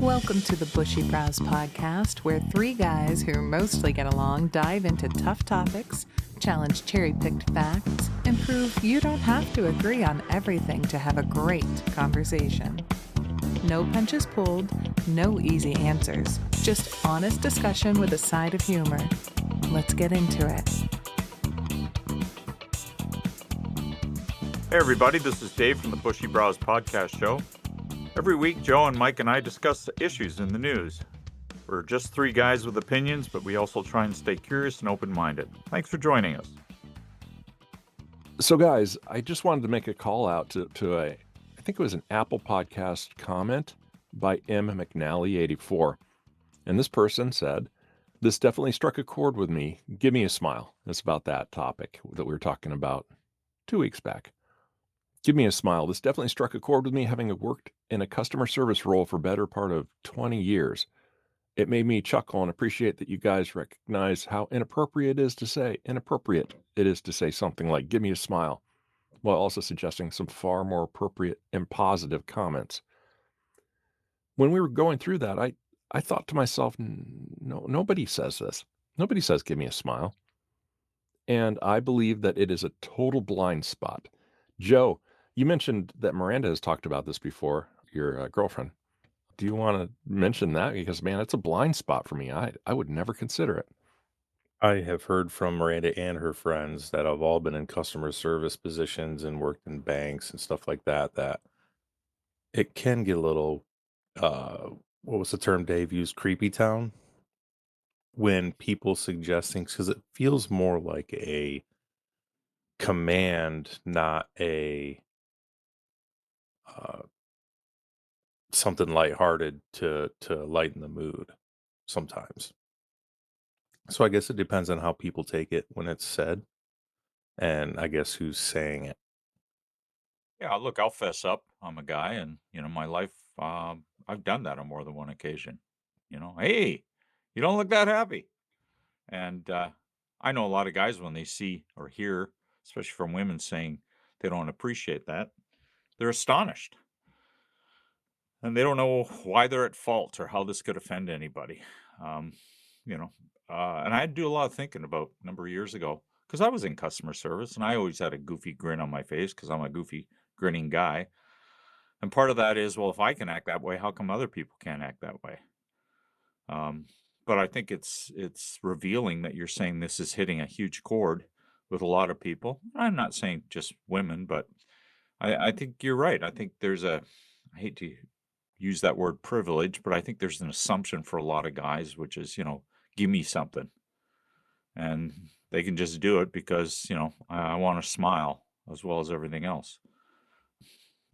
Welcome to the Bushy Brows Podcast, where three guys who mostly get along dive into tough topics, challenge cherry-picked facts, and prove you don't have to agree on everything to have a great conversation. No punches pulled, no easy answers, just honest discussion with a side of humor. Let's get into it. Hey everybody, this is Dave from the Bushy Brows Podcast Show. Every week, Joe and Mike and I discuss the issues in the news. We're just three guys with opinions, but we also try and stay curious and open-minded. Thanks for joining us. So guys, I just wanted to make a call out to I think it was an Apple Podcast comment by M. McNally84. And this person said, "This definitely struck a chord with me. Give me a smile." It's about that topic that we were talking about 2 weeks back. Give me a smile. This definitely struck a chord with me, having worked in a customer service role for better part of 20 years. It made me chuckle and appreciate that you guys recognize how inappropriate it is to say something like, "Give me a smile," while also suggesting some far more appropriate and positive comments. When we were going through that, I thought to myself, no, nobody says this. Nobody says, "Give me a smile." And I believe that it is a total blind spot. Joe, you mentioned that Miranda has talked about this before, your girlfriend. Do you want to mention that? Because, man, it's a blind spot for me. I would never consider it. I have heard from Miranda and her friends that have all been in customer service positions and worked in banks and stuff like that, that it can get a little, what was the term Dave used? Creepy town? When people suggest things, because it feels more like a command, not a uh, something lighthearted to lighten the mood sometimes. So I guess it depends on how people take it when it's said, and I guess who's saying it. Yeah, look, I'll fess up. I'm a guy, and my life, I've done that on more than one occasion. Hey, you don't look that happy. And I know a lot of guys when they see or hear, especially from women, saying they don't appreciate that, they're astonished. And they don't know why they're at fault or how this could offend anybody. Um, and I had to do a lot of thinking about a number of years ago because I was in customer service and I always had a goofy grin on my face because I'm a goofy, grinning guy. And part of that is, well, if I can act that way, how come other people can't act that way? But I think it's revealing that you're saying this is hitting a huge chord with a lot of people. I'm not saying just women, but I think you're right. I think I hate to use that word privilege, but I think there's an assumption for a lot of guys, which is, give me something. And they can just do it because, I want to smile as well as everything else.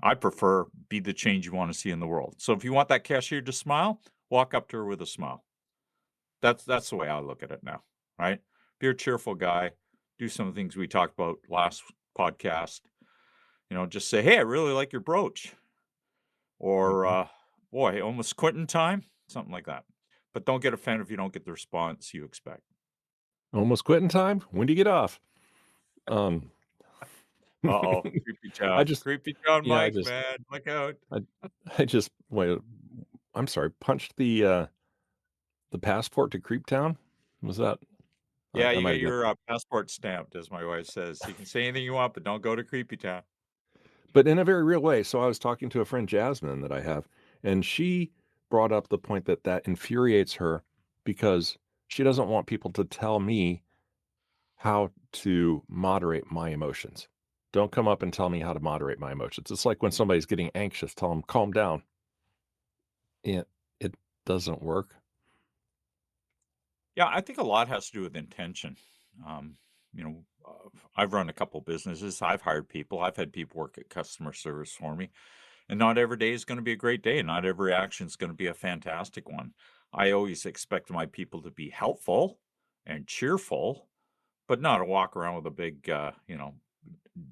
I prefer be the change you want to see in the world. So if you want that cashier to smile, walk up to her with a smile. That's the way I look at it now, right? Be a cheerful guy. Do some of the things we talked about last podcast. Just say, "Hey, I really like your brooch," or "Boy, almost quitting time," something like that. But don't get offended if you don't get the response you expect. Almost quitting time? When do you get off? Um, Uh-oh, creepy I town. just, Creepy town, yeah, Mike, man. Look out. I, I just, wait, I'm sorry, punched the passport to Creeptown? Was that, Yeah, I you might get have got, your passport stamped, as my wife says. You can say anything you want, but don't go to creepy town. but in a very real way. So I was talking to a friend, Jasmine, that I have, and she brought up the point that infuriates her because she doesn't want people to tell me how to moderate my emotions. Don't come up and tell me how to moderate my emotions. It's like when somebody's getting anxious, tell them, "Calm down." It doesn't work. Yeah, I think a lot has to do with intention. Um, I've run a couple businesses. I've hired people. I've had people work at customer service for me. And not every day is going to be a great day. Not every action is going to be a fantastic one. I always expect my people to be helpful and cheerful, but not to walk around with a big,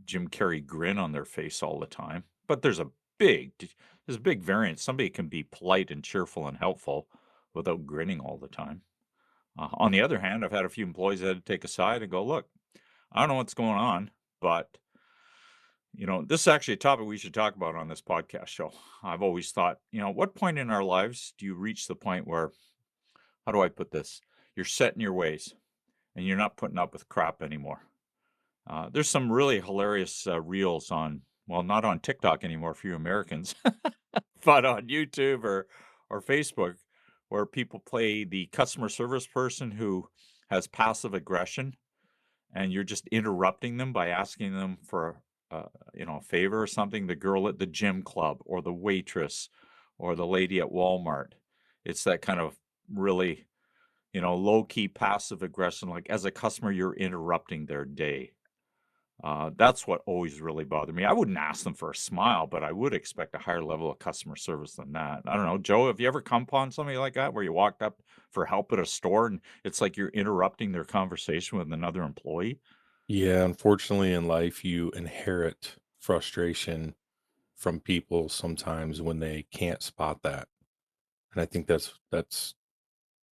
Jim Carrey grin on their face all the time. But there's a big variance. Somebody can be polite and cheerful and helpful without grinning all the time. On the other hand, I've had a few employees that had to take a side and go, "Look, I don't know what's going on, but This is actually a topic we should talk about on this podcast show. I've always thought, at what point in our lives do you reach the point where, how do I put this? You're set in your ways and you're not putting up with crap anymore. There's some really hilarious reels well, not on TikTok anymore for you Americans, but on YouTube or Facebook, where people play the customer service person who has passive aggression, and you're just interrupting them by asking them for a favor or something. The girl at the gym club, or the waitress, or the lady at Walmart. It's that kind of really, low key passive aggression. Like, as a customer, you're interrupting their day. That's what always really bothered me. I wouldn't ask them for a smile, but I would expect a higher level of customer service than that. I don't know, Joe, have you ever come upon somebody like that where you walked up for help at a store and it's like you're interrupting their conversation with another employee? Yeah, unfortunately, in life, you inherit frustration from people sometimes when they can't spot that, and I think that's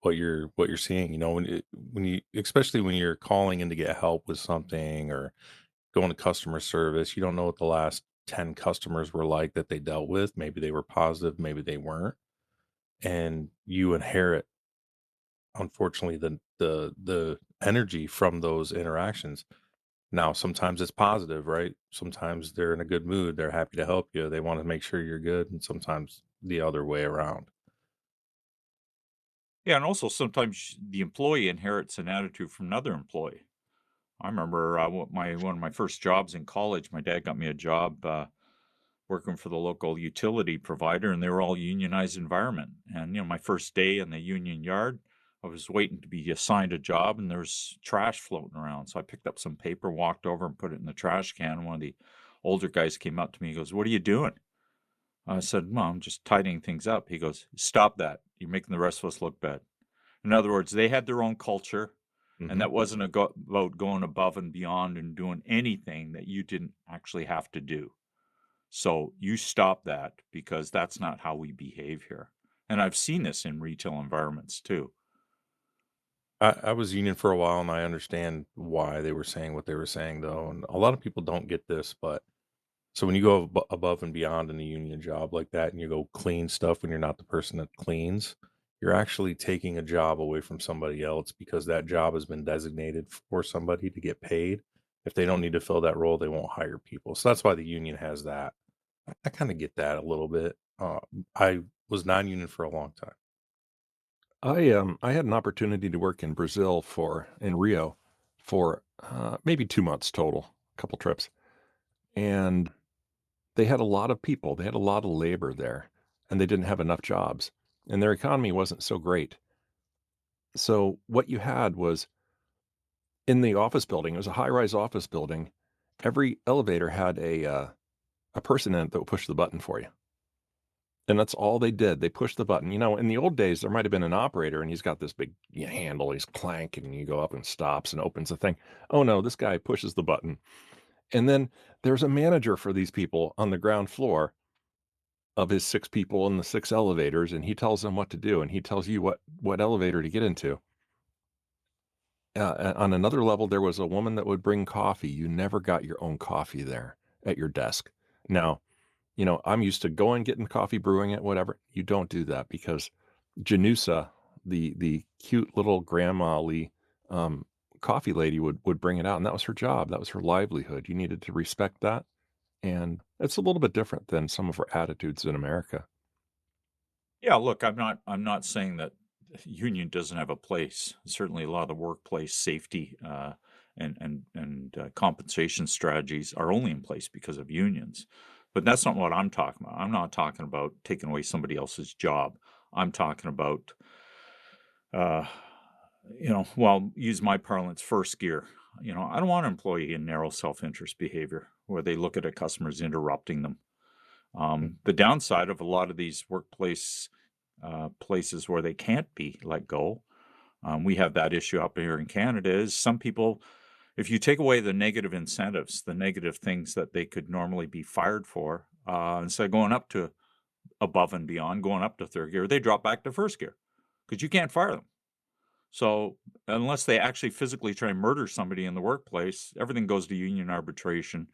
what you're seeing. When you especially when you're calling in to get help with something or going to customer service, you don't know what the last 10 customers were like that they dealt with. Maybe they were positive, maybe they weren't, and you inherit, unfortunately, the energy from those interactions. Now, sometimes it's positive, right? Sometimes they're in a good mood, they're happy to help you, they want to make sure you're good, and sometimes the other way around. Yeah, and also sometimes the employee inherits an attitude from another employee. I remember one of my first jobs in college. My dad got me a job working for the local utility provider, and they were all unionized environment. And my first day in the union yard, I was waiting to be assigned a job, and there was trash floating around. So I picked up some paper, walked over, and put it in the trash can. And one of the older guys came up to me. He goes, "What are you doing?" I said, "Well, I'm just tidying things up." He goes, "Stop that! You're making the rest of us look bad." In other words, they had their own culture, and Mhm. that wasn't about going above and beyond and doing anything that you didn't actually have to do. So you stop that, because that's not how we behave here. And I've seen this in retail environments too. I was union for a while, and I understand why they were saying what they were saying, though, and a lot of people don't get this, but so when you go above and beyond in a union job like that, and you go clean stuff when you're not the person that cleans, you're actually taking a job away from somebody else because that job has been designated for somebody to get paid. If they don't need to fill that role, they won't hire people. So that's why the union has that. I kind of get that a little bit. I was non-union for a long time. I had an opportunity to work in Brazil in Rio for maybe 2 months total, a couple trips, and they had a lot of people. They had a lot of labor there, and they didn't have enough jobs, and their economy wasn't so great. So what you had was in the office building. It was a high-rise office building. Every elevator had a person in it that would push the button for you. And that's all they did. They pushed the button. In the old days, there might have been an operator and he's got this big handle. He's clanking and you go up and stops and opens the thing. Oh no, this guy pushes the button. And then there's a manager for these people on the ground floor of his 6 people in the 6 elevators, and he tells them what to do, and he tells you what elevator to get into. On another level, there was a woman that would bring coffee. You never got your own coffee there at your desk. Now, I'm used to going, getting coffee, brewing it, whatever. You don't do that because Janusa, the cute little grandma-ly coffee lady would bring it out, and that was her job. That was her livelihood. You needed to respect that, and it's a little bit different than some of our attitudes in America. Yeah, look, I'm not saying that union doesn't have a place. Certainly, a lot of the workplace safety and compensation strategies are only in place because of unions. But that's not what I'm talking about. I'm not talking about taking away somebody else's job. I'm talking about, uh, well, use my parlance, first gear. I don't want an employee in narrow self-interest behavior where they look at a customer as interrupting them. The downside of a lot of these workplace places where they can't be let go, we have that issue up here in Canada, is some people, if you take away the negative incentives, the negative things that they could normally be fired for, instead of going up to above and beyond, going up to third gear, they drop back to first gear because you can't fire them. So unless they actually physically try and murder somebody in the workplace, everything goes to union arbitration.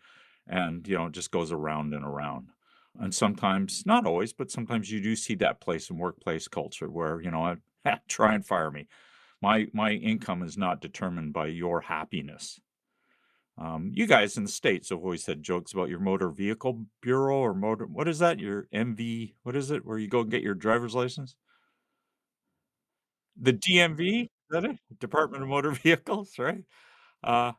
And, it just goes around and around. And sometimes, not always, but sometimes you do see that place in workplace culture where, try and fire me. My income is not determined by your happiness. You guys in the States have always had jokes about your motor vehicle bureau or what is that? Your MV, what is it? Where you go and get your driver's license? The DMV? Is that it? Department of Motor Vehicles, right? Uh,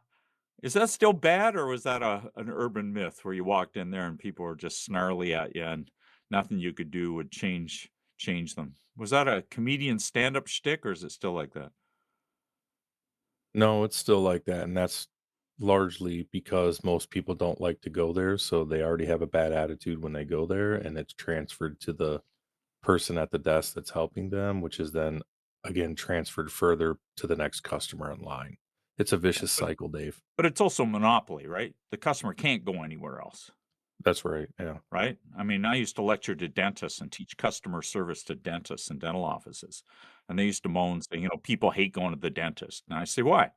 is that still bad, or was that an urban myth where you walked in there and people were just snarly at you and nothing you could do would change them? Was that a comedian stand-up shtick, or is it still like that? No, it's still like that, and that's largely because most people don't like to go there, so they already have a bad attitude when they go there, and it's transferred to the person at the desk that's helping them, which is then again transferred further to the next customer in line. It's a Yeah, vicious cycle, Dave. but it's also monopoly, right? The customer can't go anywhere else. That's right. Yeah. Right? I mean, I used to lecture to dentists and teach customer service to dentists and dental offices. And they used to moan saying, people hate going to the dentist. And I say, why?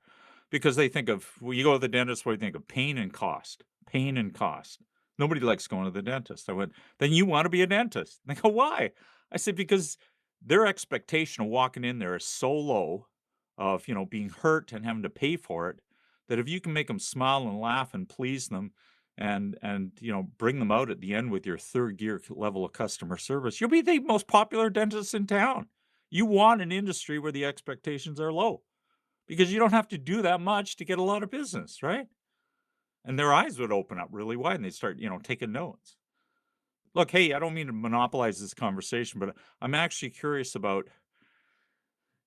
Because they think of, when you go to the dentist, what do you think of? Pain and cost. Pain and cost. Nobody likes going to the dentist. I went, then you want to be a dentist. And they go, why? I said, because their expectation of walking in there is so low of, being hurt and having to pay for it, that if you can make them smile and laugh and please them, and bring them out at the end with your third gear level of customer service, you'll be the most popular dentist in town. You want an industry where the expectations are low because you don't have to do that much to get a lot of business, right? And their eyes would open up really wide and they start, taking notes. Look, hey, I don't mean to monopolize this conversation, but I'm actually curious about,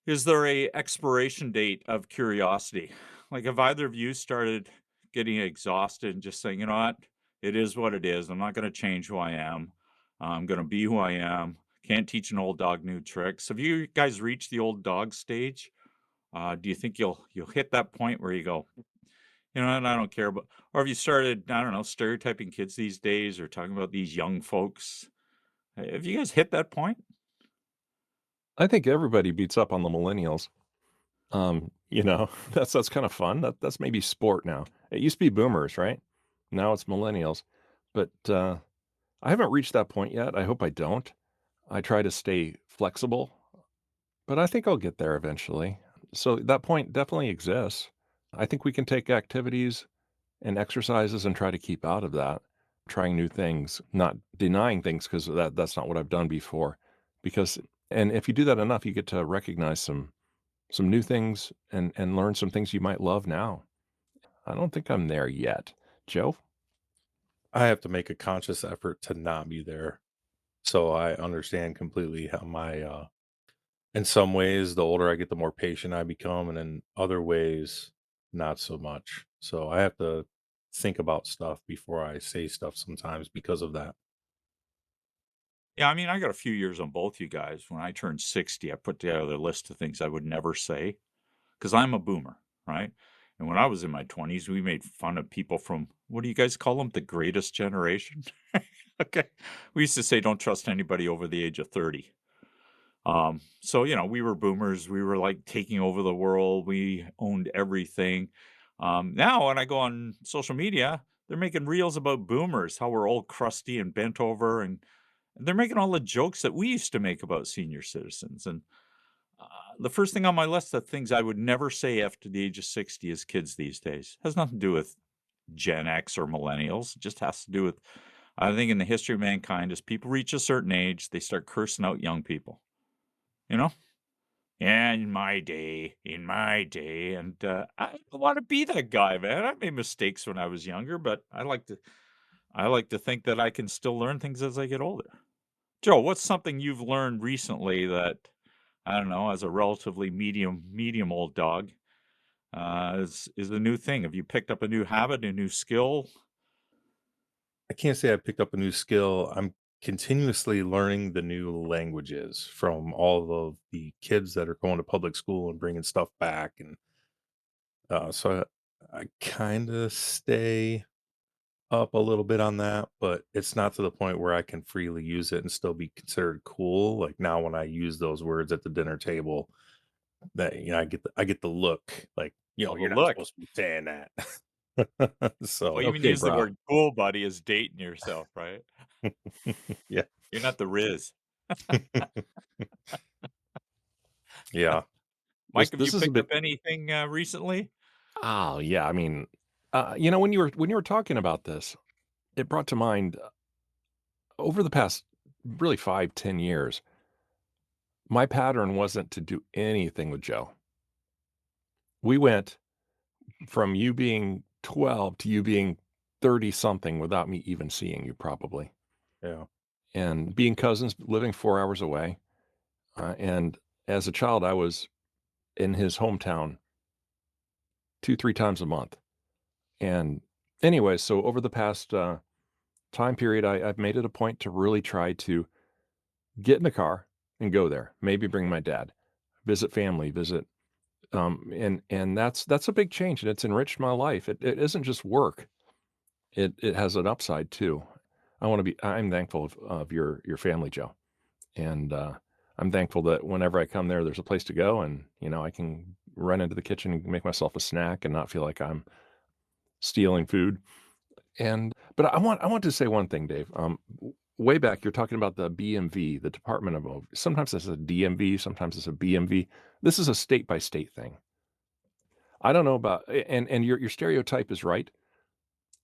is there a expiration date of curiosity? Like, have either of you started getting exhausted and just saying, "You know what? It is what it is. I'm not gonna change who I am. I'm gonna be who I am. Can't teach an old dog new tricks." Have you guys reached the old dog stage? Do you think you'll hit that point where you go, "You know what? I don't care," but or have you started, I don't know, stereotyping kids these days or talking about these young folks? Have you guys hit that point? I think everybody beats up on the millennials. That's kind of fun. That's maybe sport now. It used to be boomers, right? Now it's millennials. But I haven't reached that point yet. I hope I don't. I try to stay flexible, but I think I'll get there eventually. So that point definitely exists. I think we can take activities and exercises and try to keep out of that, trying new things, not denying things because that's not what I've done before. Because and if you do that enough, you get to recognize some new things and learn some things you might love now. I don't think I'm there yet. Joe? I have to make a conscious effort to not be there. So I understand completely how in some ways, the older I get, the more patient I become, and in other ways, not so much. So I have to think about stuff before I say stuff sometimes because of that. Yeah, I mean, I got a few years on both you guys. When I turned 60, I put together a list of things I would never say because I'm a boomer, right? And when I was in my 20s, we made fun of people from, what do you guys call them? The greatest generation? Okay. We used to say, don't trust anybody over the age of 30. So, we were boomers. We were like taking over the world. We owned everything. Now, when I go on social media, they're making reels about boomers, how we're all crusty and bent over, and they're making all the jokes that we used to make about senior citizens. And uh, the first thing on my list of things I would never say after the age of 60 is kids these days. Has nothing to do with Gen X or millennials. It just has to do with, I think, in the history of mankind, as people reach a certain age, they start cursing out young people. You know? Yeah, in my day, and I don't want to be that guy, man. I made mistakes when I was younger, but I like to think that I can still learn things as I get older. Joe, what's something you've learned recently that, I don't know, as a relatively medium old dog, is a new thing? Have you picked up a new habit, a new skill? I can't say I picked up a new skill. I'm continuously learning the new languages from all of the kids that are going to public school and bringing stuff back. And so I kind of stay up a little bit on that, but it's not to the point where I can freely use it and still be considered cool. Like now, when I use those words at the dinner table, that I get the look like, Oh, the you're not look. supposed to be saying that. So, Well, you even Okay, use the brah. word cool buddy as dating yourself, right? yeah. You're not the Riz. Yeah. Mike, have you This is a picked up bit. anything recently? Oh yeah, I mean, when you were talking about this, it brought to mind over the past really 5-10 years, my pattern wasn't to do anything with Joe. We went from you being 12 to you being 30 something without me even seeing you, probably, Yeah. and being cousins, living 4 hours away. And as a child, I was in his hometown 2-3 times a month. And anyway, so over the past time period, I've made it a point to really try to get in the car and go there. Maybe bring my dad, visit family, visit, and that's a big change, and it's enriched my life. It isn't just work. It has an upside too. I'm thankful of your family, Joe, and I'm thankful that whenever I come there, there's a place to go, and I can run into the kitchen and make myself a snack and not feel like I'm stealing food. But I want to say one thing, Dave. Way back, you're talking about the BMV, the Department of sometimes it's a DMV, sometimes it's a BMV. This is a state by state thing. I don't know about, and your stereotype is right.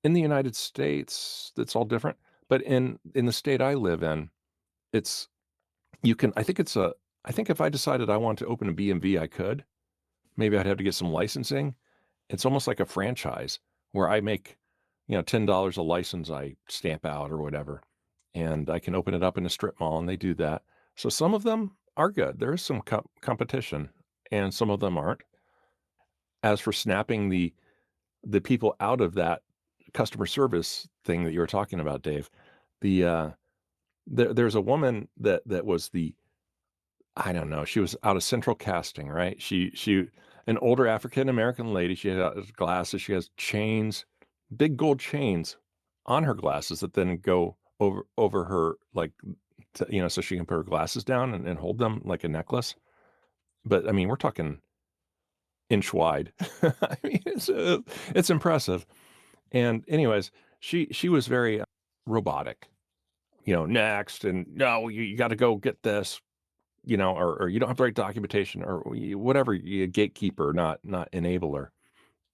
In the United States, it's all different. But in the state I live in, it's you can. I think if I decided I want to open a BMV, I could. Maybe I'd have to get some licensing. It's almost like a franchise where I make, $10 a license I stamp out or whatever, and I can open it up in a strip mall, and they do that. So some of them are good. There is some competition, and some of them aren't. As for snapping the people out of that customer service thing that you were talking about, Dave, the there's a woman that was the I don't know. She was out of Central Casting, right? She an older African American lady. She has glasses. She has chains, big gold chains on her glasses that then go over her, like, so she can put her glasses down and hold them like a necklace. But I mean, we're talking inch wide. I mean, it's impressive. And anyways, she was very robotic. Next, and no, you got to go get this. Or you don't have the right documentation, or whatever, you gatekeeper, not enabler.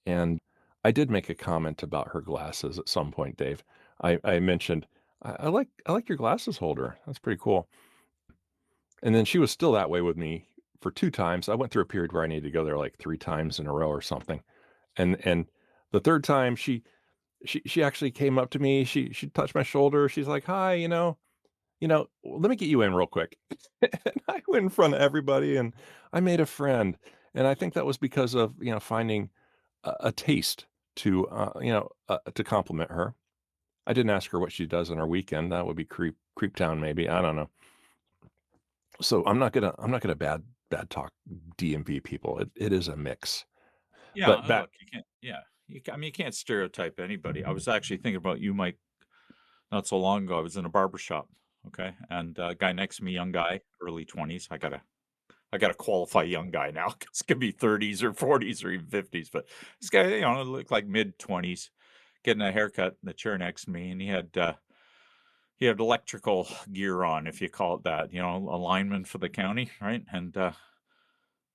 And I did make a comment about her glasses at some point, Dave. I mentioned, I like your glasses holder. That's pretty cool. And then she was still that way with me for 2 times. I went through a period where I needed to go there like 3 times in a row or something. And the third time she actually came up to me. She touched my shoulder. She's like, "Hi, let me get you in real quick." And I went in front of everybody and I made a friend. And I think that was because of, finding a taste to compliment her. I didn't ask her what she does on her weekend. That would be creep town, maybe. I don't know. So I'm not gonna bad talk DMV people. It is a mix. Yeah, But back look, you can't. Yeah, I mean, you can't stereotype anybody. I was actually thinking about you, Mike, not so long ago. I was in a barber shop, okay, and a guy next to me, young guy, early 20s. I gotta qualify young guy now. 'Cause it's gonna be 30s or 40s or even 50s. But this guy, looked like mid 20s, getting a haircut in the chair next to me, and he had electrical gear on, if you call it that, a lineman for the county, right? And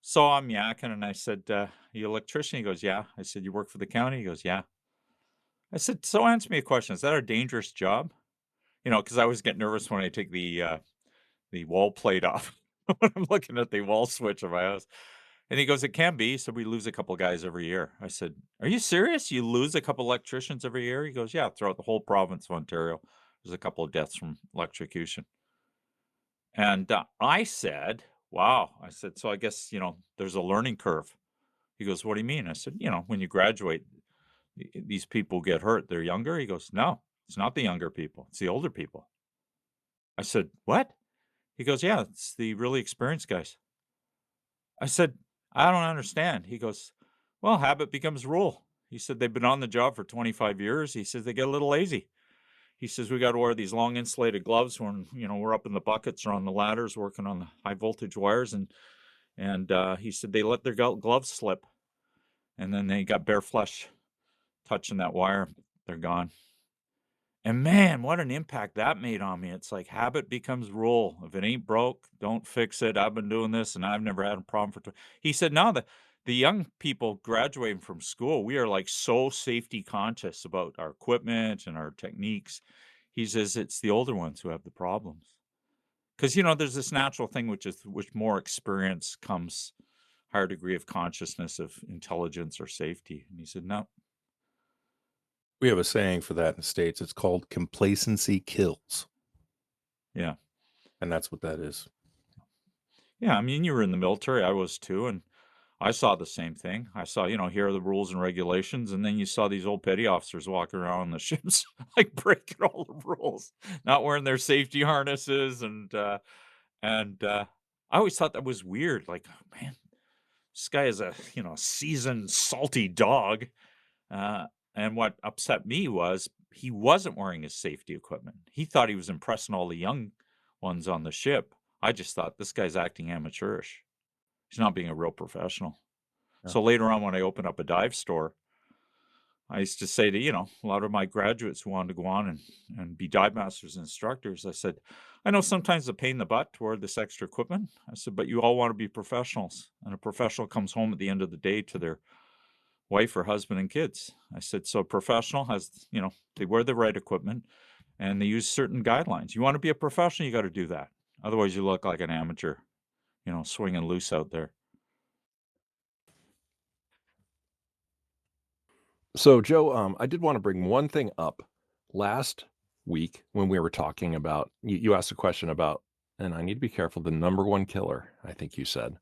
so I'm yakking, and I said, "You electrician?" He goes, "Yeah." I said, "You work for the county?" He goes, "Yeah." I said, "So answer me a question. Is that a dangerous job?" Because I always get nervous when I take the wall plate off when I'm looking at the wall switch of my house. And he goes, "It can be. So we lose a couple guys every year." I said, "Are you serious? You lose a couple electricians every year?" He goes, "Yeah, throughout the whole province of Ontario, there's a couple of deaths from electrocution." And I said, "Wow." I said, "So I guess, there's a learning curve." He goes, "What do you mean?" I said, "When you graduate, these people get hurt. They're younger." He goes, "No, it's not the younger people. It's the older people." I said, "What?" He goes, "Yeah, it's the really experienced guys." I said, "I don't understand." He goes, "Well, habit becomes rule." He said, "They've been on the job for 25 years." He says, "They get a little lazy." He says, "We got to wear these long insulated gloves when, we're up in the buckets or on the ladders working on the high voltage wires." And he said they let their gloves slip, and then they got bare flesh touching that wire. They're gone. And man, what an impact that made on me. It's like habit becomes rule. If it ain't broke, don't fix it. I've been doing this and I've never had a problem for he said, no, the young people graduating from school, we are like so safety conscious about our equipment and our techniques. He says it's the older ones who have the problems. Because there's this natural thing which more experience comes higher degree of consciousness of intelligence or safety. And he said, no. We have a saying for that in the States. It's called complacency kills. Yeah. And that's what that is. Yeah, I mean, you were in the military, I was too, and I saw the same thing. I saw, here are the rules and regulations, and then you saw these old petty officers walking around on the ships, like breaking all the rules, not wearing their safety harnesses, and I always thought that was weird. Like, oh, man, this guy is a seasoned, salty dog. And what upset me was he wasn't wearing his safety equipment. He thought he was impressing all the young ones on the ship. I just thought this guy's acting amateurish. He's not being a real professional. Yeah. So later on, when I opened up a dive store, I used to say to, a lot of my graduates who wanted to go on and be dive masters and instructors, I said, I know sometimes it's a pain in the butt to wear this extra equipment. I said, but you all want to be professionals. And a professional comes home at the end of the day to their wife or husband and kids. I said, so a professional has, they wear the right equipment and they use certain guidelines. You want to be a professional, you got to do that. Otherwise you look like an amateur, swinging loose out there. So, Joe, I did want to bring one thing up. Last week, when we were talking about, you asked a question about, and I need to be careful, the number one killer, I think you said.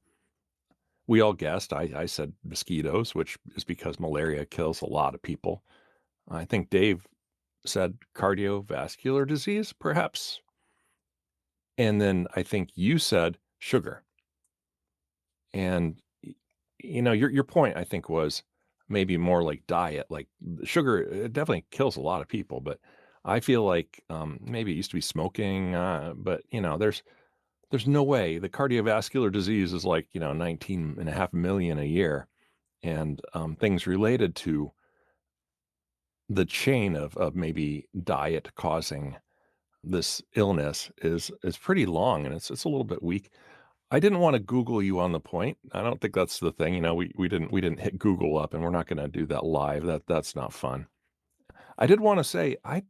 We all guessed. I said mosquitoes, which is because malaria kills a lot of people. I think Dave said cardiovascular disease, perhaps. And then I think you said sugar. And, your point, I think, was maybe more like diet. Like sugar, it definitely kills a lot of people. But I feel like maybe it used to be smoking. But, there's no way. The cardiovascular disease is like, 19.5 million a year. And things related to the chain of maybe diet causing this illness is pretty long, and it's a little bit weak. I didn't want to Google you on the point. I don't think that's the thing. We didn't hit Google up, and we're not going to do that live. That's not fun. I did want to say I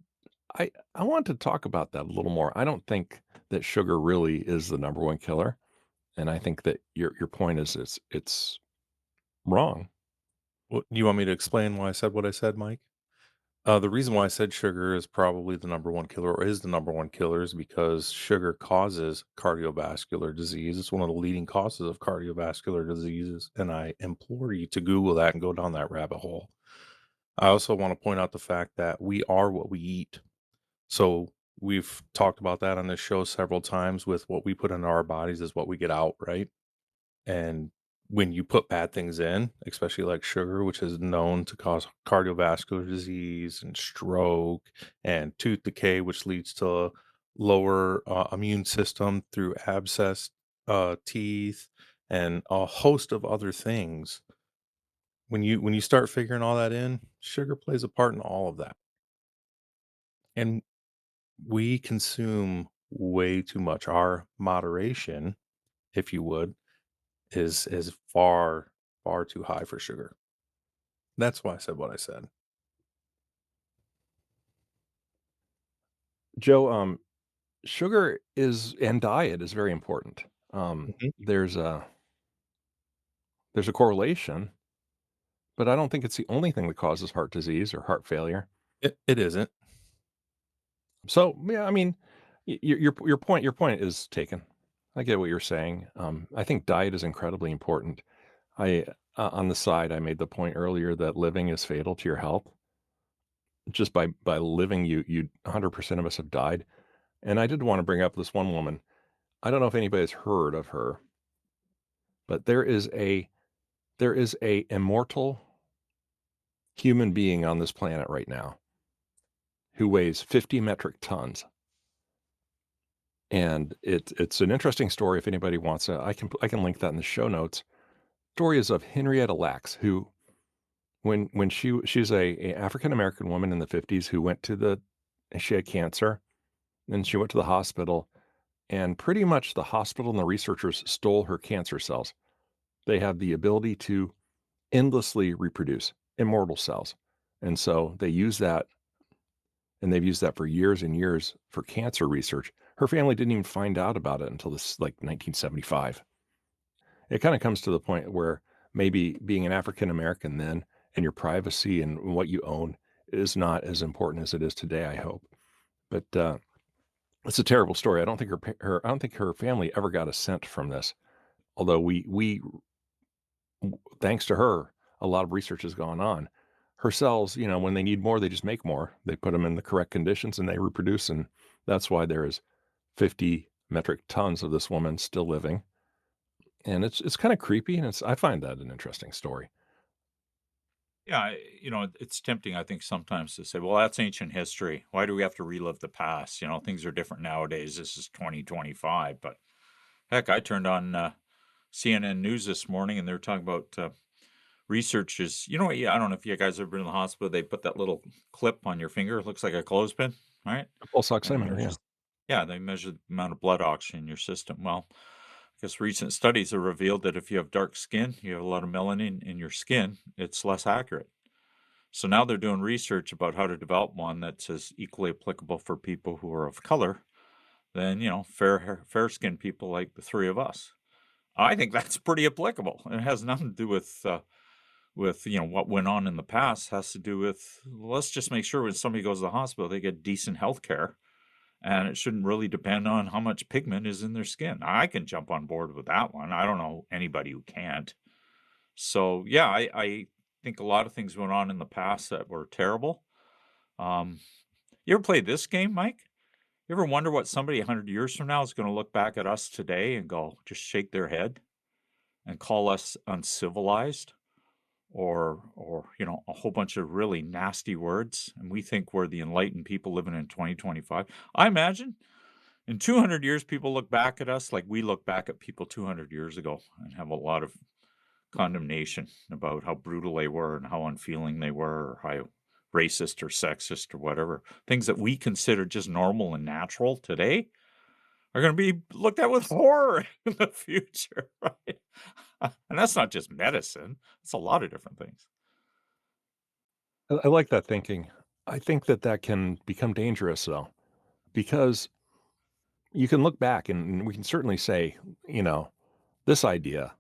want to talk about that a little more. I don't think that sugar really is the number one killer, and I think that your point is it's wrong. What, you want me to explain why I said what I said, Mike? The reason why I said sugar is probably the number one killer, or is the number one killer, is because sugar causes cardiovascular disease. It's one of the leading causes of cardiovascular diseases, and I implore you to Google that and go down that rabbit hole. I also want to point out the fact that we are what we eat. So we've talked about that on this show several times. With what we put into our bodies is what we get out, right? And when you put bad things in, especially like sugar, which is known to cause cardiovascular disease and stroke and tooth decay, which leads to lower immune system through abscessed teeth and a host of other things. When you start figuring all that in, sugar plays a part in all of that. And we consume way too much. Our moderation, if you would, is far too high for sugar. That's why I said what I said. Joe, sugar is and diet is very important. Mhm. There's a correlation, but I don't think it's the only thing that causes heart disease or heart failure. It isn't. So yeah, I mean, your point is taken. I get what you're saying. I think diet is incredibly important. I on the side, I made the point earlier that living is fatal to your health. Just by living, you 100% of us have died. And I did want to bring up this one woman. I don't know if anybody's heard of her, but there is a immortal human being on this planet right now who weighs 50 metric tons. And it's an interesting story. If anybody wants to, I can link that in the show notes. Story is of Henrietta Lacks, who, when she's a African American woman in the 50s who went to the she had cancer, and she went to the hospital, and pretty much the hospital and the researchers stole her cancer cells. They have the ability to endlessly reproduce, immortal cells. And so they use that, and they've used that for years and years for cancer research. Her family didn't even find out about it until this like 1975. It kind of comes to the point where maybe being an African American then and your privacy and what you own is not as important as it is today, I hope. But it's a terrible story. I don't think her family ever got a cent from this. Although thanks to her, a lot of research has gone on. Her cells, when they need more, they just make more. They put them in the correct conditions and they reproduce. And that's why there is 50 metric tons of this woman still living. And it's kind of creepy. And I find that an interesting story. Yeah, it's tempting, I think, sometimes to say, well, that's ancient history. Why do we have to relive the past? Things are different nowadays. This is 2025. But heck, I turned on CNN News this morning and they were talking about research is, I don't know if you guys have been in the hospital. They put that little clip on your finger. It looks like a clothespin, right? A pulse And it oximeter, yeah. measures, yeah, they measure the amount of blood oxygen in your system. Well, I guess recent studies have revealed that if you have dark skin, you have a lot of melanin in your skin, it's less accurate. So now they're doing research about how to develop one that's as equally applicable for people who are of color than, fair skinned people like the three of us. I think that's pretty applicable. It has nothing to do with what went on in the past. It has to do with, let's just make sure when somebody goes to the hospital, they get decent health care. And it shouldn't really depend on how much pigment is in their skin. I can jump on board with that one. I don't know anybody who can't. So, yeah, I think a lot of things went on in the past that were terrible. You ever played this game, Mike? You ever wonder what somebody 100 years from now is going to look back at us today and go, just shake their head and call us uncivilized or a whole bunch of really nasty words, and we think we're the enlightened people living in 2025? I imagine in 200 years, people look back at us like we look back at people 200 years ago and have a lot of condemnation about how brutal they were and how unfeeling they were or how racist or sexist or whatever. Things that we consider just normal and natural today are going to be looked at with horror in the future, right? And that's not just medicine. It's a lot of different things. I like that thinking. I think that can become dangerous, though, because you can look back and we can certainly say, this idea,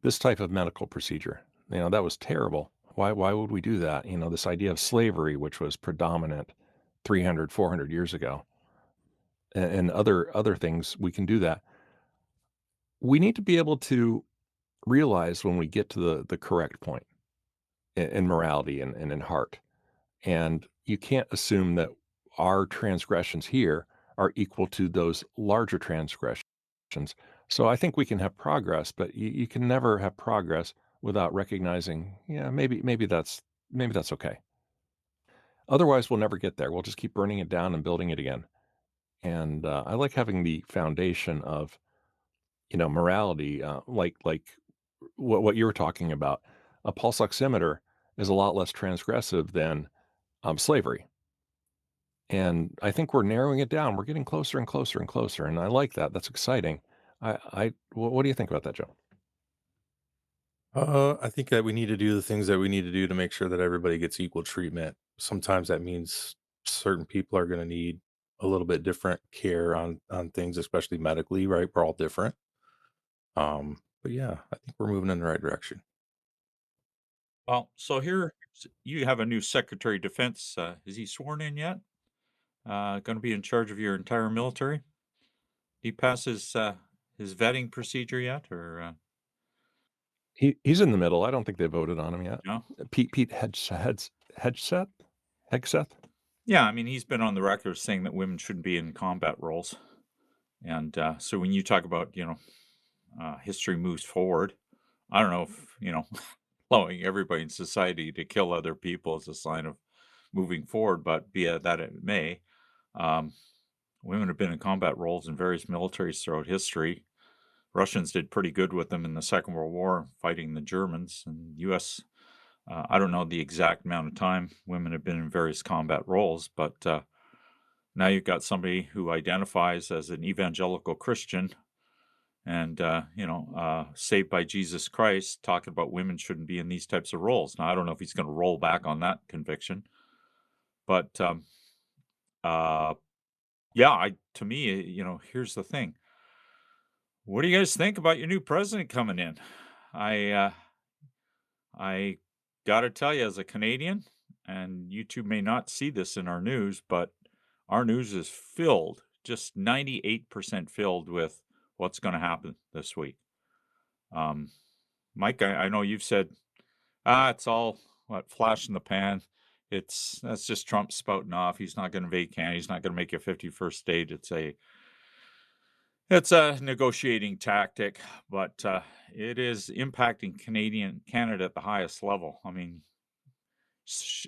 this type of medical procedure, that was terrible. Why would we do that? This idea of slavery, which was predominant 300, 400 years ago, and other things, we can do that. We need to be able to realize when we get to the correct point in morality and in heart. And you can't assume that our transgressions here are equal to those larger transgressions. So I think we can have progress, but you can never have progress without recognizing, yeah, maybe that's okay. Otherwise, we'll never get there. We'll just keep burning it down and building it again. And I like having the foundation of, morality, like what you were talking about. A pulse oximeter is a lot less transgressive than slavery. And I think we're narrowing it down. We're getting closer and closer and closer, and I like that. That's exciting. What do you think about that, Joe? I think that we need to do the things that we need to do to make sure that everybody gets equal treatment. Sometimes that means certain people are going to need a little bit different care on things, especially medically, right? We're all different. But yeah, I think we're moving in the right direction. Well, so here you have a new Secretary of Defense. Is he sworn in yet? Going to be in charge of your entire military? He passes his vetting procedure yet, or He's in the middle. I don't think they voted on him yet. no? Pete Hegseth? Yeah, I mean, he's been on the record saying that women shouldn't be in combat roles. And so when you talk about, history moves forward, I don't know if, allowing everybody in society to kill other people is a sign of moving forward, but be it that it may, women have been in combat roles in various militaries throughout history. Russians did pretty good with them in the Second World War, fighting the Germans, and U.S. I don't know the exact amount of time women have been in various combat roles, but now you've got somebody who identifies as an evangelical Christian and, saved by Jesus Christ, talking about women shouldn't be in these types of roles. Now, I don't know if he's going to roll back on that conviction, but uh, yeah, to me, here's the thing. What do you guys think about your new president coming in? I I got to tell you, as a Canadian, and you two may not see this in our news, but our news is filled, just 98% filled with what's going to happen this week. Mike, I know you've said, it's all what flash in the pan. That's just Trump spouting off. He's not going to vacate. He's not going to make a 51st state. It's a negotiating tactic, but it is impacting Canada at the highest level. I mean,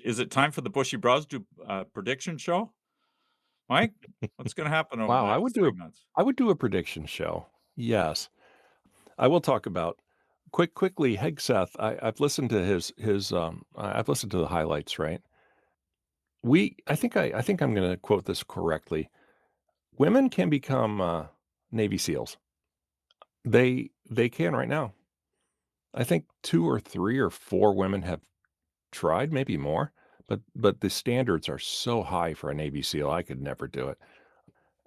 is it time for the Bushy Bros to prediction show? Mike, what's going to happen over Wow, the next 3 months? I would do a prediction show. Yes. I will talk about quickly, Hegseth. I've listened to I've listened to the highlights, right? I think I'm going to quote this correctly. Women can become Navy SEALs. They can right now. I think 2 or 3 or 4 women have tried, maybe more, but the standards are so high for a Navy SEAL. I could never do it.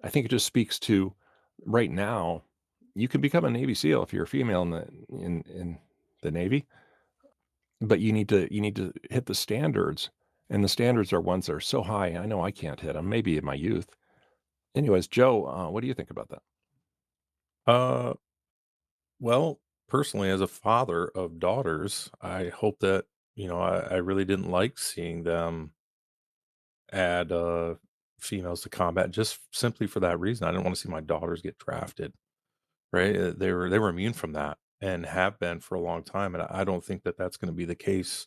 I think it just speaks to right now, you can become a Navy SEAL if you're a female in the Navy, but you need to hit the standards, and the standards are ones that are so high. I know I can't hit them. Maybe in my youth. Anyways, Joe, what do you think about that? Uh, well, personally, as a father of daughters, I hope that, I really didn't like seeing them add females to combat just simply for that reason. I didn't want to see my daughters get drafted, right? They were immune from that and have been for a long time, and I don't think that that's going to be the case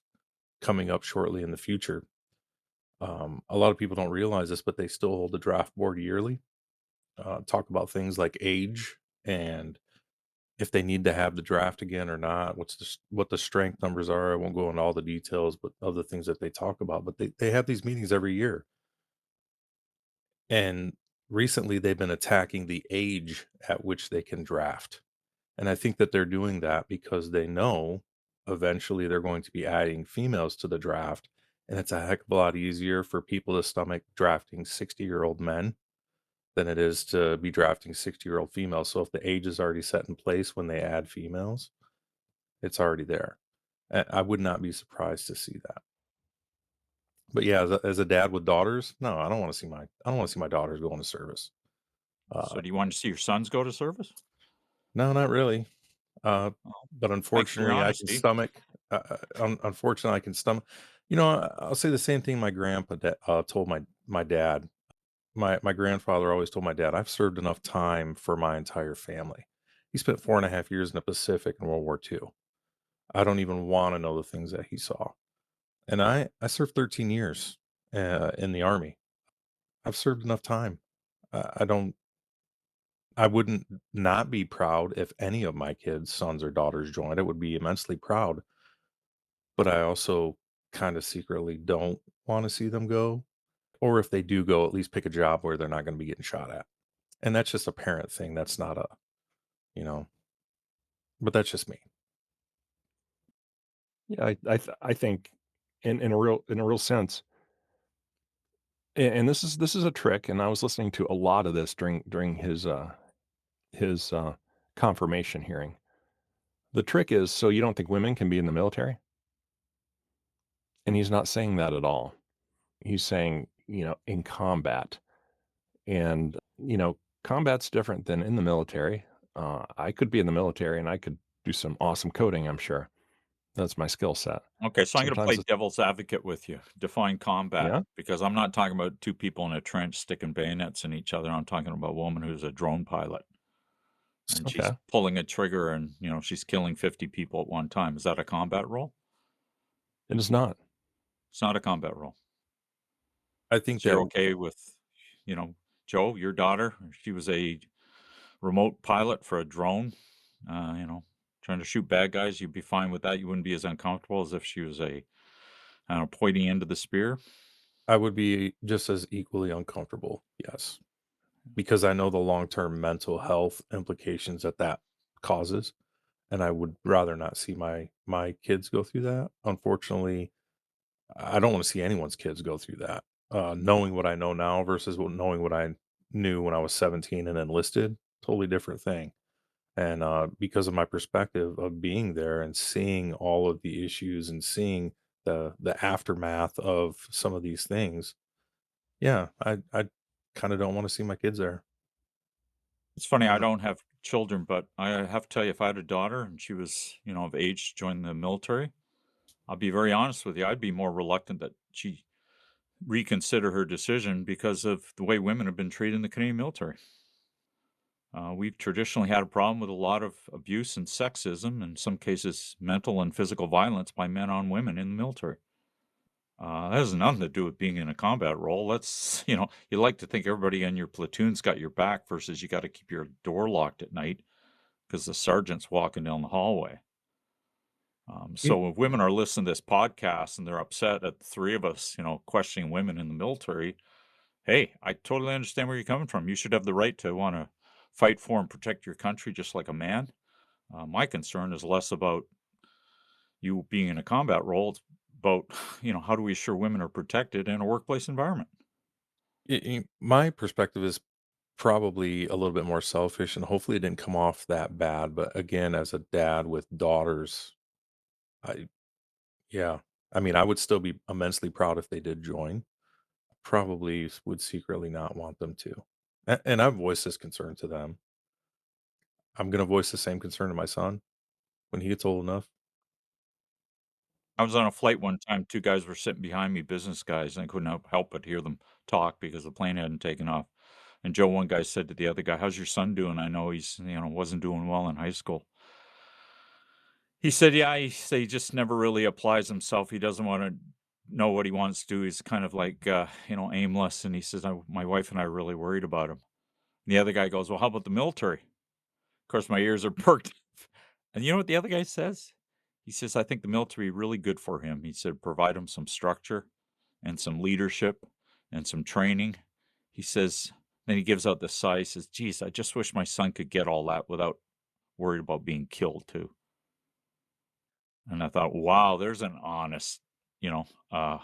coming up shortly in the future. A lot of people don't realize this, but they still hold the draft board yearly. Talk about things like age and if they need to have the draft again or not, what the strength numbers are. I won't go into all the details, but of the things that they talk about. But they have these meetings every year, and recently they've been attacking the age at which they can draft. And I think that they're doing that because they know eventually they're going to be adding females to the draft. And it's a heck of a lot easier for people to stomach drafting 60-year-old men than it is to be drafting 60-year-old females. So if the age is already set in place when they add females, it's already there. I would not be surprised to see that. But yeah, as a dad with daughters, no, I don't want to see my daughters go into service. So do you want to see your sons go to service? No, not really. But Thanks for your unfortunately, I can honesty. stomach. Unfortunately, I can stomach. I'll say the same thing my grandpa told my dad. My grandfather always told my dad, "I've served enough time for my entire family." He spent 4.5 years in the Pacific in World War II. I don't even want to know the things that he saw. And I served 13 years in the Army. I've served enough time. I don't. I wouldn't not be proud if any of my kids, sons or daughters, joined. I would be immensely proud. But I also kind of secretly don't want to see them go. Or if they do go, at least pick a job where they're not going to be getting shot at. And that's just a parent thing. That's not you know, but that's just me. Yeah, I think in a real sense, and this is a trick, and I was listening to a lot of this during his confirmation hearing. The trick is so you don't think women can be in the military, and he's not saying that at all. He's saying, in combat, and combat's different than in the military. I could be in the military, and I could do some awesome coding. I'm sure that's my skill set. Okay, so I'm going to play Sometimes, devil's advocate with you. Define combat, yeah, because I'm not talking about two people in a trench sticking bayonets in each other. I'm talking about a woman who's a drone pilot and she's okay. pulling a trigger and, she's killing 50 people at one time. Is that a combat role? It is not. It's not a combat role. I think So you're that okay with, Joe, your daughter, she was a remote pilot for a drone, trying trying to shoot bad guys, you'd be fine with that. You wouldn't be as uncomfortable as if she was I don't know, pointy end of the spear. I would be just as equally uncomfortable, yes, because I know the long-term mental health implications that that causes, and I would rather not see my kids go through that. Unfortunately, I don't wanna see anyone's kids go through that. Knowing what I know now versus knowing what I knew when I was 17 and enlisted, totally different thing. And because of my perspective of being there and seeing all of the issues and seeing the aftermath of some of these things, yeah, I kind of don't want to see my kids there. It's funny, I Uh, don't have children, but I have to tell you, if I had a daughter and she was, of age to join the military, I'll be very honest with you, I'd be more reluctant that she reconsider her decision because of the way women have been treated in the Canadian military. We've traditionally had a problem with a lot of abuse and sexism, in some cases, mental and physical violence by men on women in the military. That has nothing to do with being in a combat role. That's, you like to think everybody in your platoon's got your back versus you got to keep your door locked at night because the sergeant's walking down the hallway. you- So if women are listening to this podcast and they're upset at the three of us, questioning women in the military, hey, I totally understand where you're coming from. You should have the right to want to fight for and protect your country just like a man. My concern is less about you being in a combat role. It's about, how do we assure women are protected in a workplace environment? my perspective is probably a little bit more selfish, and hopefully it didn't come off that bad. But again, as a dad with daughters, I yeah, I mean, I would still be immensely proud if they did join. Probably would secretly not want them to. And I've voiced this concern to them. I'm gonna voice the same concern to my son when he gets old enough. I was on a flight one time, 2 guys were sitting behind me, business guys, and I couldn't help but hear them talk because the plane hadn't taken off. And Joe, one guy said to the other guy, "How's your son doing? I know he's, wasn't doing well in high school." He said, "Yeah, he just never really applies himself. He doesn't wanna know what he wants to do. He's kind of like, aimless." And he says, My wife and I are really worried about him." And the other guy goes, "Well, how about the military?" Of course, my ears are perked. And you know what the other guy says? He says, "I think the military really good for him." He said, "Provide him some structure and some leadership and some training." He says, then he gives out the sigh, he says, "Geez, I just wish my son could get all that without worried about being killed too." And I thought, wow, there's an honest, you know, uh,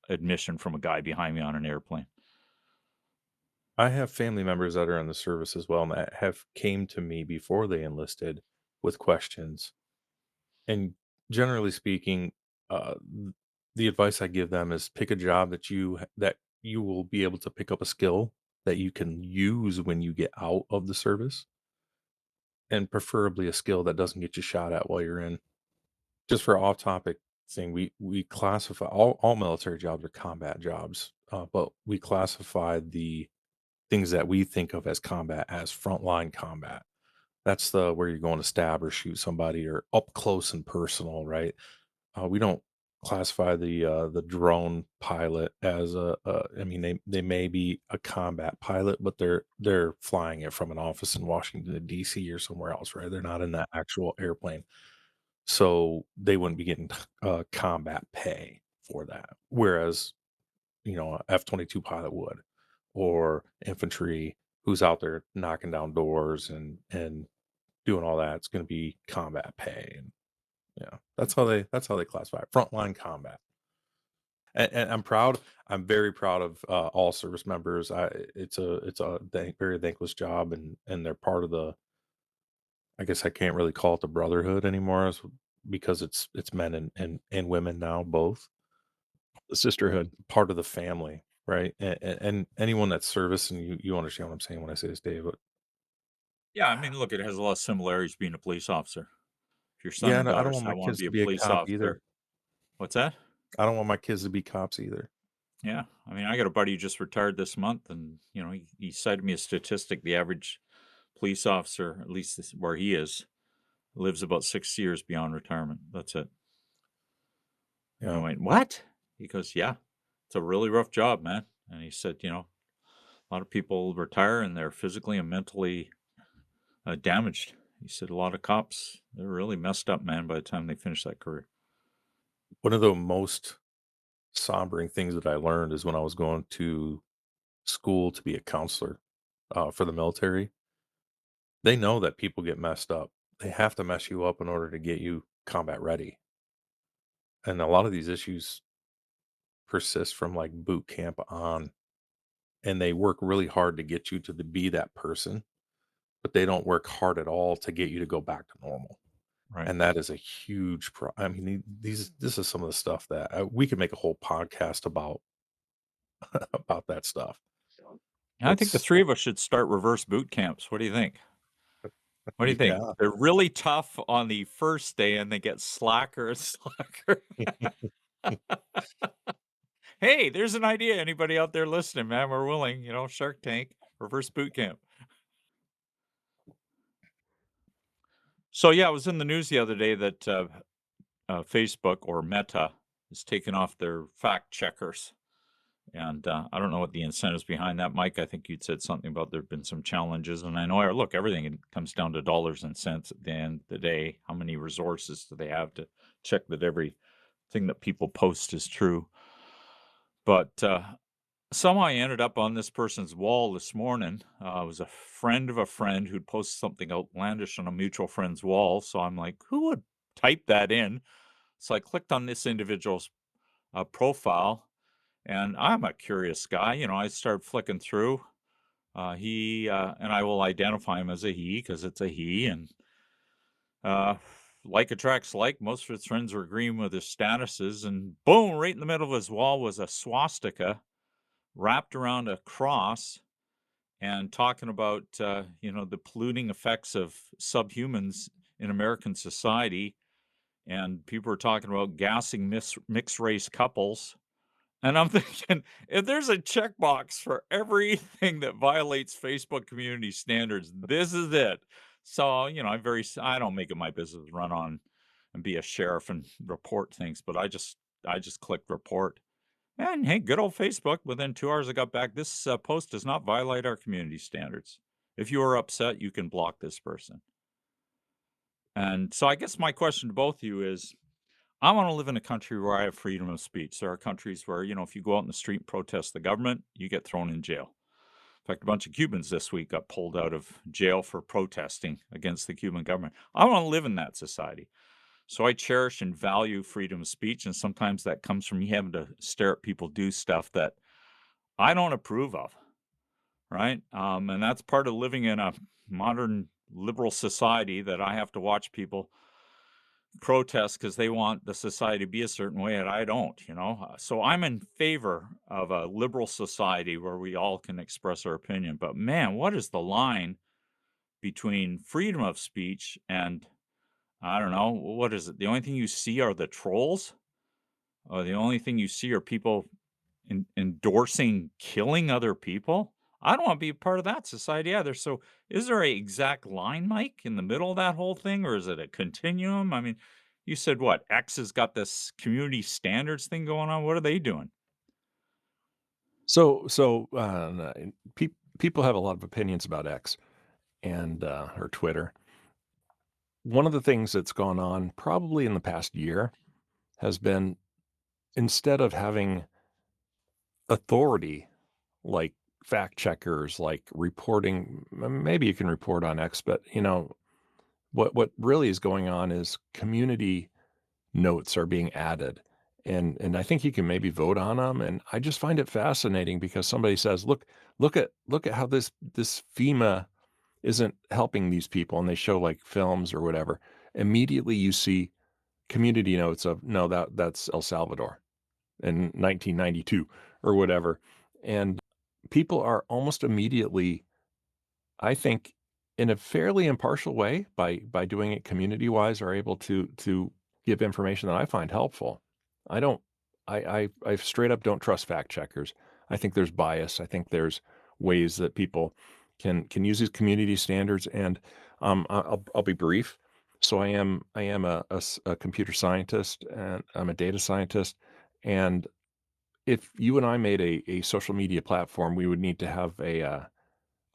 admission from a guy behind me on an airplane. I have family members that are in the service as well and that have came to me before they enlisted with questions. And generally speaking, the advice I give them is pick a job that you will be able to pick up a skill that you can use when you get out of the service, and preferably a skill that doesn't get you shot at while you're in. Just for off topic thing, we classify all military jobs are combat jobs, but we classify the things that we think of as combat as frontline combat. That's the where you're going to stab or shoot somebody or up close and personal, right? We don't classify the drone pilot as I mean, they may be a combat pilot, but they're flying it from an office in Washington D.C. or somewhere else, right? They're not in that actual airplane, so they wouldn't be getting combat pay for that. Whereas a F-22 pilot would, or infantry who's out there knocking down doors and doing all that. It's going to be combat pay, and yeah, that's how they classify it, frontline combat. And I'm proud. I'm very proud of all service members. It's a very thankless job, and they're part of the. I guess I can't really call it the brotherhood anymore, because it's men and women now both The sisterhood. part of the family, right? And anyone that's service, and you understand what I'm saying when I say this, Dave. But Yeah, I mean, look, it has a lot of similarities being a police officer. If your son yeah, and and I daughter don't want say, "I my wanna kids be to a be a police cop either. officer." What's that? I don't want my kids to be cops either. Yeah, I mean, I got a buddy who just retired this month, and he cited me a statistic. The average police officer, at least this, where he is, lives about 6 years beyond retirement. That's it. And I Yeah. went, "What?" He goes, "Yeah, it's a really rough job, man." And he said, a lot of people retire and they're physically and mentally damaged. he said a lot of cops, they're really messed up, man, by the time they finish that career. One of the most sombering things that I learned is when I was going to school to be a counselor for the military. They know that people get messed up. They have to mess you up in order to get you combat ready. And a lot of these issues persist from like boot camp on, and they work really hard to get you to be that person, but they don't work hard at all to get you to go back to normal. Right. And that is a huge I mean, this is some of the stuff that we could make a whole podcast about about that stuff. I think the It's three of us should start reverse boot camps. What do you think? What do you think? yeah. They're really tough on the first day and they get slacker and slacker. Hey, there's an idea. Anybody out there listening, man? We're willing, Shark Tank, reverse boot camp. So yeah, it was in the news the other day that Facebook or Meta is taking off their fact checkers. And I don't know what the incentives behind that, Mike. I think you'd said something about there've been some challenges. And I know, look, everything comes down to dollars and cents at the end of the day. How many resources do they have to check that everything that people post is true? But somehow I ended up on this person's wall this morning. It was a friend of a friend who'd posted something outlandish on a mutual friend's wall. So I'm like, who would type that in? So I clicked on this individual's profile. And I'm a curious guy, I started flicking through. He and I will identify him as a he because it's a he. And like attracts like. Most of his friends were agreeing with his statuses. And boom, right in the middle of his wall was a swastika wrapped around a cross and talking about, the polluting effects of subhumans in American society. And people were talking about gassing mixed race couples. And I'm thinking, if there's a checkbox for everything that violates Facebook community standards, this is it. So, I don't make it my business to run on and be a sheriff and report things, but I just clicked report. And hey, good old Facebook. Within 2 hours, I got back. This post does not violate our community standards. If you are upset, you can block this person. And so I guess my question to both of you is, I want to live in a country where I have freedom of speech. There are countries where, if you go out in the street and protest the government, you get thrown in jail. In fact, a bunch of Cubans this week got pulled out of jail for protesting against the Cuban government. I want to live in that society. So I cherish and value freedom of speech. And sometimes that comes from me having to stare at people do stuff that I don't approve of. Right. And that's part of living in a modern liberal society, that I have to watch people protest because they want the society to be a certain way and I don't, so I'm in favor of a liberal society where we all can express our opinion. But man, what is the line between freedom of speech and, I don't know, what is it? The only thing you see are the trolls, or the only thing you see are people endorsing killing other people? I don't want to be a part of that society either. So is there a exact line, Mike, in the middle of that whole thing, or is it a continuum? I mean, you said what? X has got this community standards thing going on. What are they doing? People have a lot of opinions about X and or Twitter. One of the things that's gone on probably in the past year has been, instead of having authority like fact checkers, like reporting, maybe you can report on X, but what really is going on is community notes are being added. And I think you can maybe vote on them. And I just find it fascinating because somebody says, look at how this FEMA isn't helping these people, and they show like films or whatever. Immediately you see community notes of, no, that's El Salvador in 1992 or whatever. And people are almost immediately, I think, in a fairly impartial way, by doing it community wise, are able to give information that I find helpful. I don't I straight up don't trust fact checkers. I think there's bias. I think there's ways that people can use these community standards. And I'll be brief. So I am a computer scientist, and I'm a data scientist. And if you and I made a social media platform, we would need to have a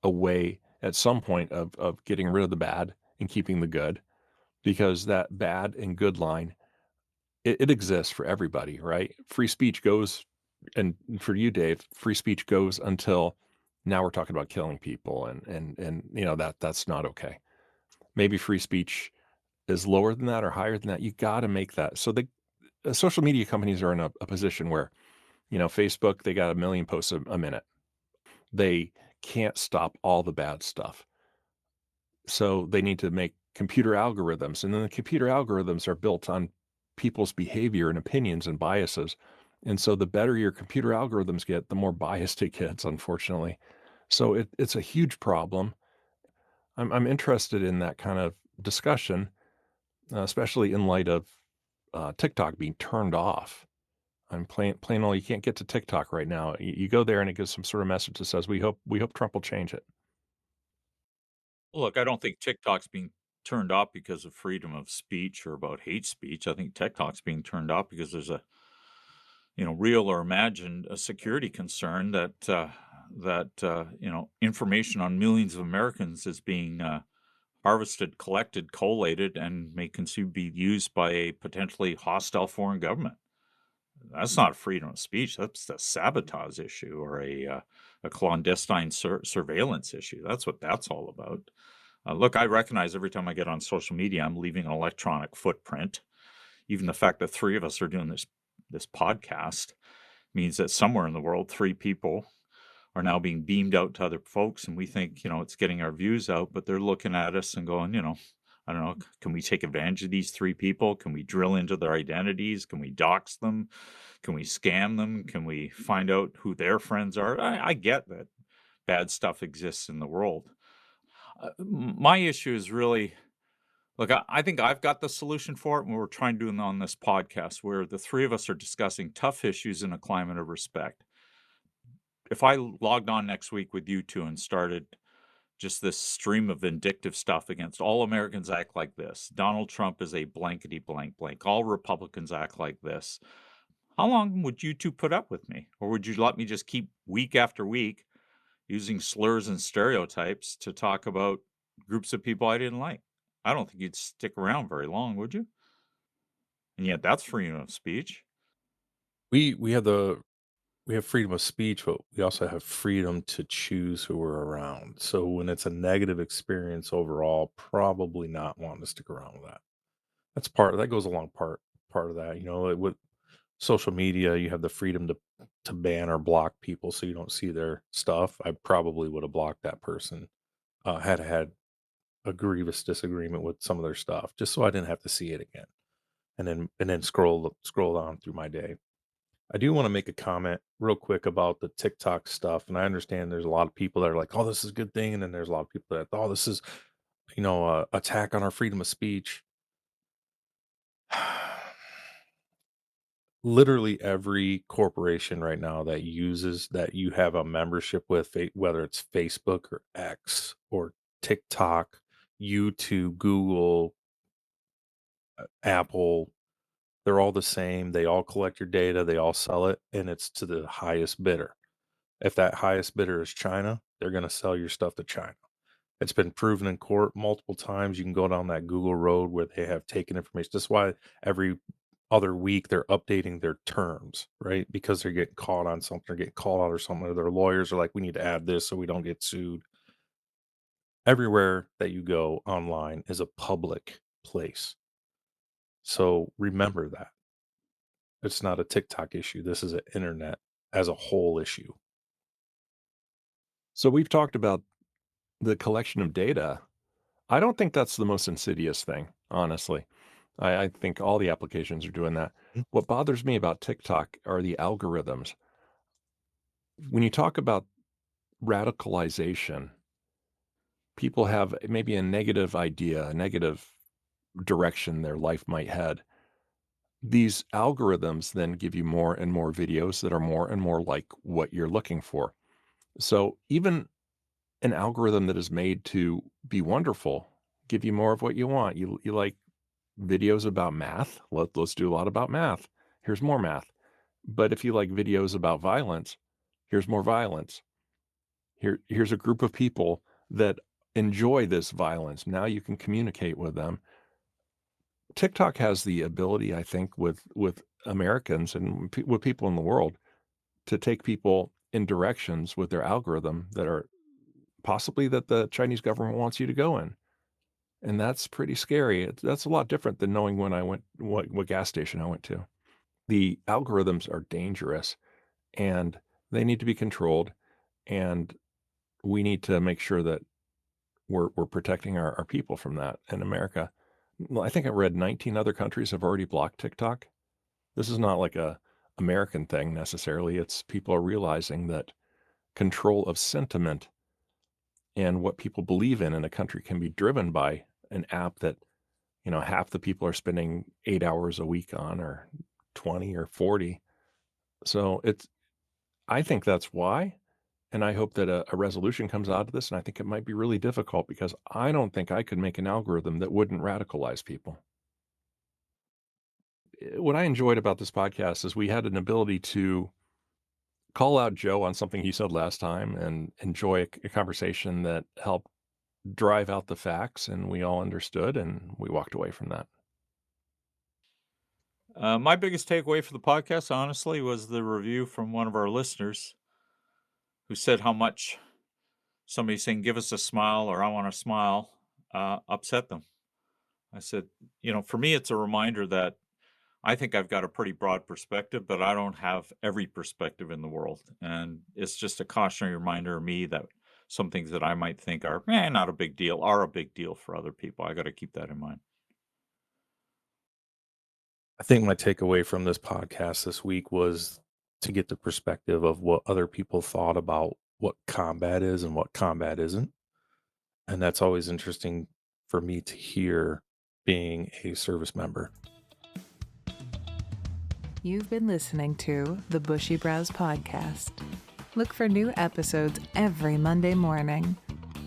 way at some point of getting rid of the bad and keeping the good, because that bad and good line, it exists for everybody, right? Free speech goes, and for you, Dave, free speech goes until now we're talking about killing people, and that's not okay. Maybe free speech is lower than that or higher than that. You got to make that. So the social media companies are in a position where, Facebook, they got 1 million posts a minute. They can't stop all the bad stuff. So they need to make computer algorithms, and then the computer algorithms are built on people's behavior and opinions and biases. And so the better your computer algorithms get, the more biased it gets, unfortunately. So it's a huge problem. I'm interested in that kind of discussion, especially in light of TikTok being turned off. I'm plain old. You can't get to TikTok right now. You go there and it gives some sort of message that says, "We hope Trump will change it." Look, I don't think TikTok's being turned off because of freedom of speech or about hate speech. I think TikTok's being turned off because there's a, real or imagined a security concern that information on millions of Americans is being harvested, collected, collated, and may be used by a potentially hostile foreign government. That's not freedom of speech. That's a sabotage issue or a clandestine surveillance issue. That's what that's all about. Look, I recognize every time I get on social media, I'm leaving an electronic footprint. Even the fact that 3 of us are doing this podcast means that somewhere in the world, 3 people are now being beamed out to other folks, and we think, it's getting our views out, but they're looking at us and going, I don't know, can we take advantage of these 3 people? Can we drill into their identities? Can we dox them? Can we scam them? Can we find out who their friends are? I get that bad stuff exists in the world. My issue is really, look, I think I've got the solution for it, and we're trying to do it on this podcast, where the 3 of us are discussing tough issues in a climate of respect. If I logged on next week with you 2 and started just this stream of vindictive stuff against all Americans act like this, Donald Trump is a blankety blank blank, all Republicans act like this, how long would you 2 put up with me? Or would you let me just keep week after week using slurs and stereotypes to talk about groups of people I didn't like? I don't think you'd stick around very long, would you? And yet that's freedom of speech. We have freedom of speech, but we also have freedom to choose who we're around. So when it's a negative experience overall, probably not wanting to stick around with that. That goes along part of that. With social media, you have the freedom to ban or block people so you don't see their stuff. I probably would have blocked that person, had I had a grievous disagreement with some of their stuff, just so I didn't have to see it again. And then scroll down through my day. I do want to make a comment real quick about the TikTok stuff, and I understand there's a lot of people that are like, "Oh, this is a good thing," and then there's a lot of people that, "Oh, this is, attack on our freedom of speech." Literally every corporation right now that you have a membership with, whether it's Facebook or X or TikTok, YouTube, Google, Apple, they're all the same. They all collect your data, they all sell it, and it's to the highest bidder. If that highest bidder is China, they're going to sell your stuff to China. It's been proven in court multiple times. You can go down that Google road where they have taken information. That's why every other week they're updating their terms, right? Because they're getting caught on something or getting called out or something, or their lawyers are like, we need to add this so we don't get sued. Everywhere that you go online is a public place. So remember that. It's not a TikTok issue. This is an internet as a whole issue. So we've talked about the collection of data. I don't think that's the most insidious thing, honestly. I think all the applications are doing that. Mm. What bothers me about TikTok are the algorithms. When you talk about radicalization, people have maybe a negative idea, a negative direction their life might head. These algorithms then give you more and more videos that are more and more like what you're looking for. So even an algorithm that is made to be wonderful, give you more of what you want. You like videos about math? Let's do a lot about math. Here's more math. But if you like videos about violence, here's more violence. Here's a group of people that enjoy this violence. Now you can communicate with them. TikTok has the ability, I think, with Americans and with people in the world to take people in directions with their algorithm that are possibly that the Chinese government wants you to go in. And that's pretty scary. That's a lot different than knowing when I went, what gas station I went to. The algorithms are dangerous and they need to be controlled. And we need to make sure that we're protecting our people from that in America. Well, I think I read 19 other countries have already blocked TikTok. This is not like a American thing necessarily. It's people are realizing that control of sentiment and what people believe in a country can be driven by an app that, half the people are spending 8 hours a week on, or 20 or 40. So I think that's why. And I hope that a resolution comes out of this. And I think it might be really difficult because I don't think I could make an algorithm that wouldn't radicalize people. What I enjoyed about this podcast is we had an ability to call out Joe on something he said last time and enjoy a conversation that helped drive out the facts, and we all understood, and we walked away from that. My biggest takeaway for the podcast, honestly, was the review from one of our listeners who said how much somebody saying, "Give us a smile," or "I want a smile," upset them. I said, for me, it's a reminder that I think I've got a pretty broad perspective, but I don't have every perspective in the world. And it's just a cautionary reminder of me that some things that I might think are not a big deal are a big deal for other people. I got to keep that in mind. I think my takeaway from this podcast this week was to get the perspective of what other people thought about what combat is and what combat isn't. And that's always interesting for me to hear, being a service member. You've been listening to the Bushy Brows Podcast. Look for new episodes every Monday morning.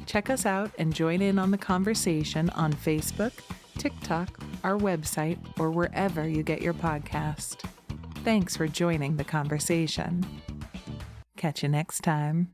Check us out and join in on the conversation on Facebook, TikTok, our website, or wherever you get your podcast. Thanks for joining the conversation. Catch you next time.